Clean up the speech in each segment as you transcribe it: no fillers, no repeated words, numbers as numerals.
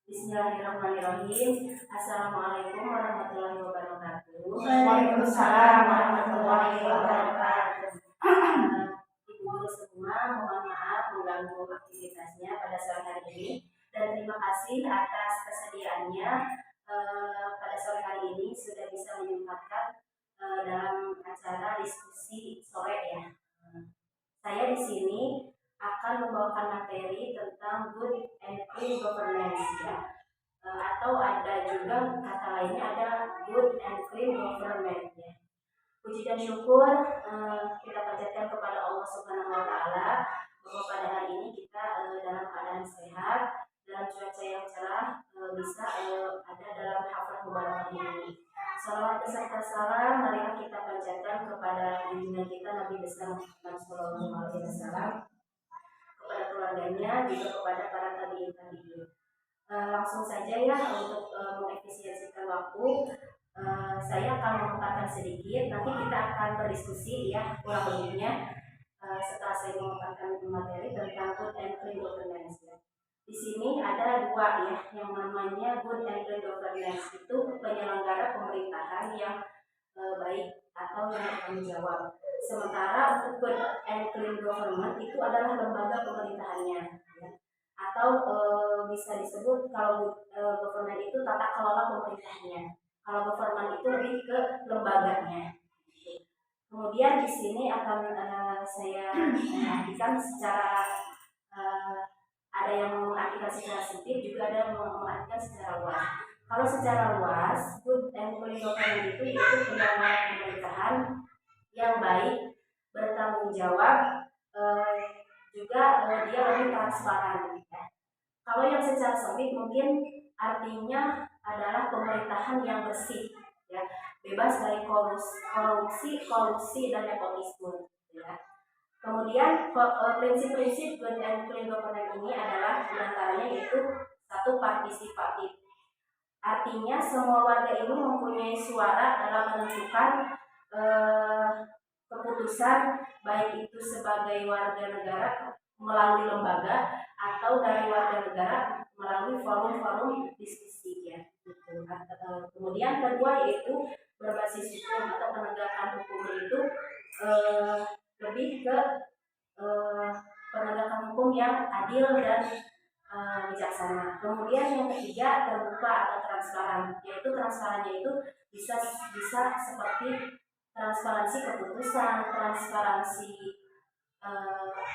Bismillahirrahmanirrahim. Assalamualaikum warahmatullahi wabarakatuh. Waalaikumsalam warahmatullahi wabarakatuh. Ibu guru semua, mohon maaf mengganggu aktivitasnya pada sore hari ini, dan terima kasih atas kesediaannya pada sore hari ini sudah bisa menyempatkan dalam acara diskusi sore ya. Saya di sini akan membawakan materi tentang good and clean governance ya, atau ada juga kata lainnya ada good and clean government ya. Puji dan syukur kita panjatkan kepada Allah Subhanahu Wa Taala bahwa pada hari ini kita dalam keadaan sehat, dalam cuaca yang cerah, bisa ada dalam hafal mubarak ini. Salawat beserta salam marilah kita panjatkan kepada junjungan kita Nabi besar Muhammad SAW, kepada keluarganya, juga kepada para tabi'in. Langsung saja ya untuk mengefisiensikan waktu, saya akan memaparkan sedikit, nanti kita akan berdiskusi ya kurang lebihnya setelah saya memaparkan materi tentang good and clean governance ya. Di sini ada dua ya, yang namanya good and clean governance itu penyelenggara pemerintahan yang baik atau yang bertanggung jawab. Sementara untuk good and clean government itu adalah lembaga pemerintahannya ya. Atau bisa disebut kalau government itu tata kelola pemerintahnya. Kalau government itu lebih ke lembaganya. Kemudian di sini akan saya artikan secara ada yang mengartikan secara sempit, juga ada yang mengartikan secara luas. Kalau secara luas, good and clean government itu penyelenggara pemerintahan yang baik, bertanggung jawab, juga dia lebih transparan. Ya. Kalau yang secara sempit mungkin artinya adalah pemerintahan yang bersih, ya, bebas dari korupsi dan nepotisme. Ya. Kemudian prinsip-prinsip good and clean governance ini adalah diantaranya yaitu satu, partisipatif. Artinya semua warga ini mempunyai suara dalam menentukan keputusan, baik itu sebagai warga negara melalui lembaga atau dari warga negara melalui forum-forum diskusi ya. Kemudian kedua yaitu berbasis hukum atau penegakan hukum itu lebih ke penegakan hukum yang adil dan bijaksana. Kemudian yang ketiga terbuka atau transparan, yaitu transparannya itu bisa seperti transparansi keputusan, transparansi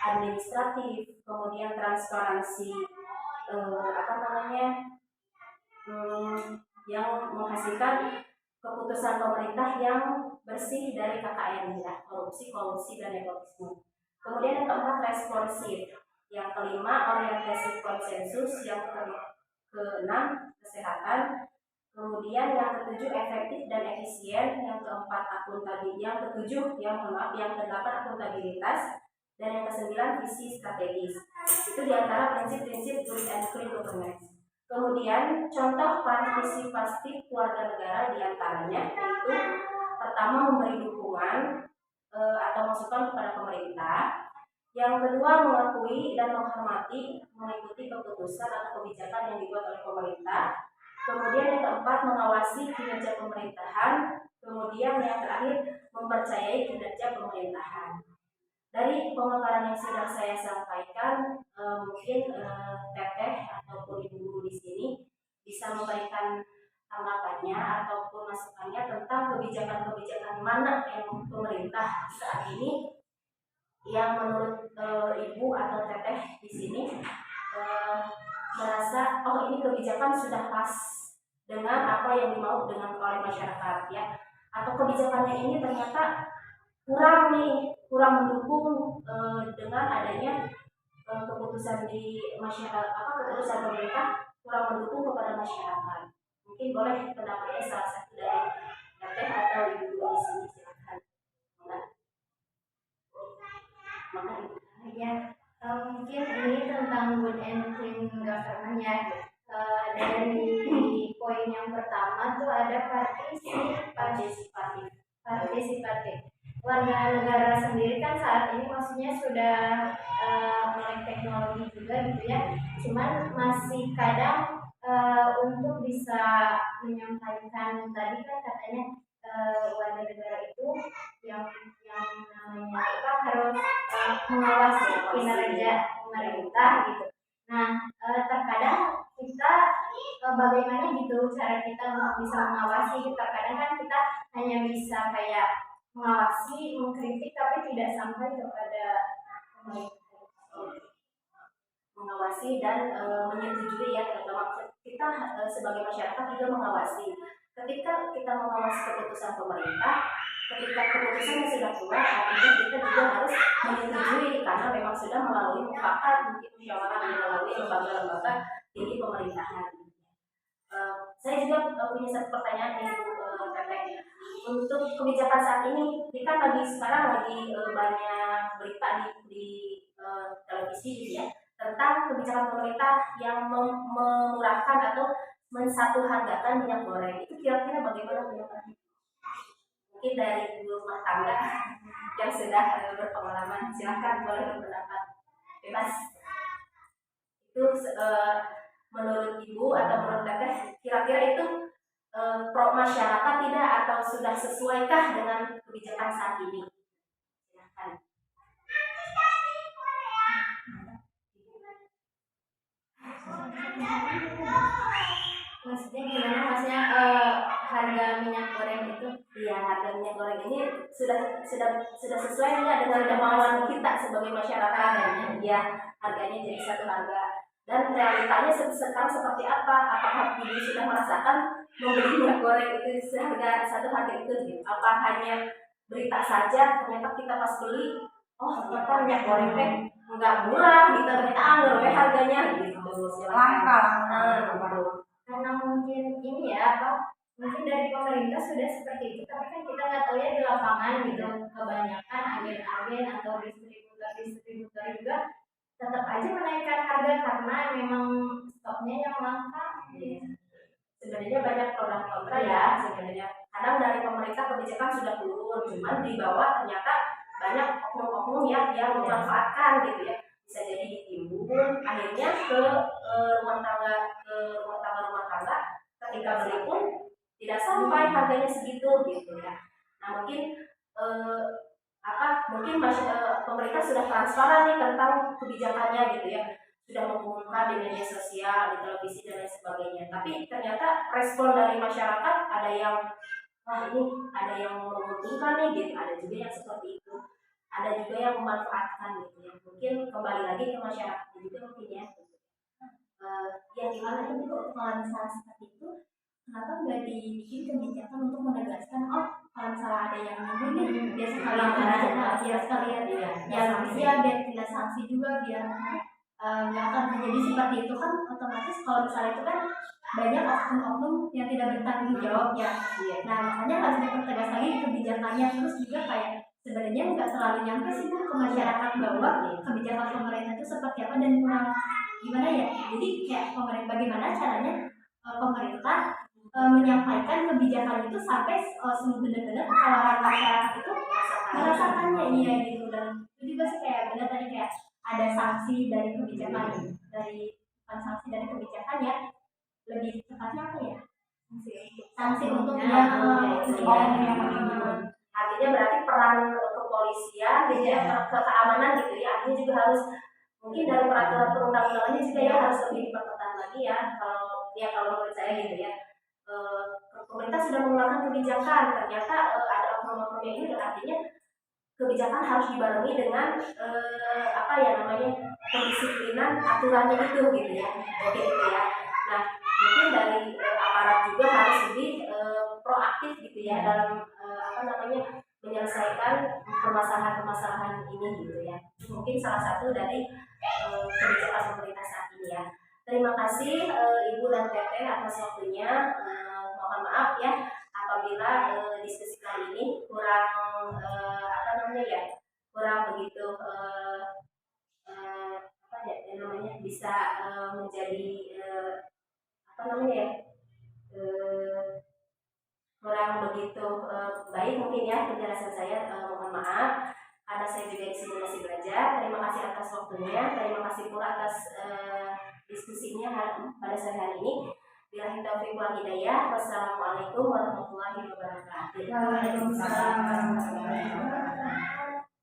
administratif, kemudian transparansi yang menghasilkan keputusan pemerintah yang bersih dari KKN ya, korupsi dan nepotisme. Kemudian yang keempat responsif, yang kelima orientasi konsensus, yang keenam kesehatan, kemudian yang ketujuh efektif dan efisien, yang keempat yang kedelapan akuntabilitas, dan yang kesembilan visi strategis. Itu diantara prinsip-prinsip good and clean governance. Kemudian contoh partisipasi keluarga negara diantaranya yaitu pertama memberi dukungan atau masukan kepada pemerintah. Yang kedua mengakui dan menghormati mengikuti keputusan atau kebijakan yang dibuat oleh pemerintah. Kemudian yang keempat mengawasi kinerja pemerintahan. Kemudian yang terakhir mempercayai kinerja pemerintahan. Dari pemaparan yang sudah saya sampaikan, mungkin teteh ataupun ibu guru di sini bisa memberikan tanggapannya ataupun masukannya tentang kebijakan-kebijakan mana yang pemerintah saat ini yang menurut ibu atau teteh di sini merasa ini kebijakan sudah pas dengan apa yang dimau dengan oleh masyarakat ya, atau kebijakannya ini ternyata kurang mendukung dengan adanya keputusan di masyarakat, keputusan pemerintah kurang mendukung kepada masyarakat. Mungkin boleh pendapatnya salah satu dari teteh atau ibu di sini, silakan. Ya, mungkin ini tentang good and clean government ya. Dari poin yang pertama tuh ada partisipatif. Warga negara sendiri kan saat ini maksudnya sudah melek teknologi juga gitu ya. Cuman masih kadang untuk bisa menyampaikan tadi kan katanya warga negara itu yang namanya apa harus mengawasi kinerja pemerintah gitu. Nah, terkadang kita bagaimana gitu cara kita untuk bisa mengawasi. Terkadang kan kita hanya bisa kayak mengawasi, mengkritik, tapi tidak sampai kepada mengawasi dan menyetujui ya, terutama kita sebagai masyarakat juga mengawasi. Ketika kita mengawasi keputusan pemerintah, ketika keputusannya sudah keluar, artinya kita juga harus menyetujui karena memang sudah melalui mufakat, mungkin musyawarah melalui lembaga-lembaga tinggi pemerintahan. Saya juga punya satu pertanyaan nih Bu Teteh. Untuk kebijakan saat ini kan sekarang lagi banyak berita di televisi gitu ya, tentang kebijakan pemerintah yang memurahkan atau mensatuhargakan minyak goreng. Itu kira-kira bagaimana pendapatnya? Mungkin dari ibu rumah tangga yang sudah berpengalaman, silakan boleh berpendapat bebas. Itu menurut ibu atau menurut teteh, kira-kira itu pro masyarakat tidak atau sudah sesuaikah dengan kebijakan saat ini? Silakan. Maksudnya gimana? Maksudnya harga minyak goreng itu? Iya, harga minyak goreng ini sudah sesuai nggak dengan kemauan kita sebagai masyarakat? Ya, harganya jadi satu harga. Dan realitanya sekarang seperti apa? Apakah ibu sudah merasakan membeli minyak goreng itu seharga satu harga itu? Gitu? Apa hanya berita saja? Ternyata kita pas beli, oh ternyata minyak goreng teh nggak murah, gitu ternyata anggur harganya gitu. Langka. Karena mungkin ini ya apa? Mungkin dari pemerintah sudah seperti itu, tapi kan kita nggak tahu ya di lapangan gitu. Kebanyakan agen-agen atau distributor juga tetap aja menaikkan harga karena memang stoknya yang langka. Sebenarnya banyak produk kontra ya sebenarnya. Kadang dari pemerintah kebijakan sudah turun, cuman di bawah ternyata banyak oknum-oknum yang memanfaatkan gitu ya. Bisa jadi ditimbun, akhirnya ke rumah tangga ketika beli pun tidak sampai harganya segitu gitu ya. Nah mungkin pemerintah sudah transparan nih tentang kebijakannya gitu ya, sudah mengumumkan di media sosial, di televisi dan lain sebagainya. Tapi ternyata respon dari masyarakat ada yang ada yang menguntungkan nih gitu, ada juga yang seperti itu, ada juga yang memanfaatkan gitu ya. Mungkin kembali lagi ke masyarakat juga mungkin ya. Yang gimana itu kalau misalnya seperti itu, kenapa nggak dibikin kebijakan untuk menegaskan kalau misalnya ada yang nyebut nih biar sekalian biar tidak sanksi juga, biar nggak akan terjadi seperti itu kan. Otomatis kalau misalnya itu kan banyak oknum-oknum yang tidak bertanggung jawab ya. Nah makanya harus dipertegas lagi kebijakannya. Terus juga kayak sebenarnya nggak selalu nyampe sih Bu ke masyarakat bahwa kebijakan pemerintah itu seperti apa dan kurang gimana ya. Jadi kayak bagaimana caranya pemerintah menyampaikan kebijakan itu sampai benar-benar kalau masyarakat itu merasakannya iya gitu. Dan itu juga sih kayak benar tadi kayak ada sanksi dari kebijakan, dari sanksi dari kebijakan ya, lebih tepatnya apa ya, sanksi untuk artinya berarti peran kepolisian gitu ya, keamanan gitu ya, artinya juga harus mungkin dari peraturan perundang-undangannya juga ya harus lebih diperketat lagi ya. Kalau menurut saya gitu ya, pemerintah sudah mengeluarkan kebijakan, ternyata ada oknum-oknum yang ini, artinya kebijakan harus dibarengi dengan pendisiplinan aturannya itu gitu ya, oke gitu ya. Nah mungkin dari aparat juga harus lebih proaktif gitu ya dalam menyelesaikan permasalahan ini gitu ya. Mungkin salah satu dari kebijakan pemerintah saat ini ya. Terima kasih Ibu dan Teteh atas waktunya. Mohon maaf ya apabila diskusi kali ini kurang begitu bisa menjadi kurang begitu baik mungkin ya penjelasan saya. Mohon maaf karena saya juga di sini masih belajar. Terima kasih atas waktunya, terima kasih pula atas diskusinya pada sore hari ini. Billahi taufiq wal hidayah. Wassalamualaikum warahmatullahi wabarakatuh. Waalaikumsalam.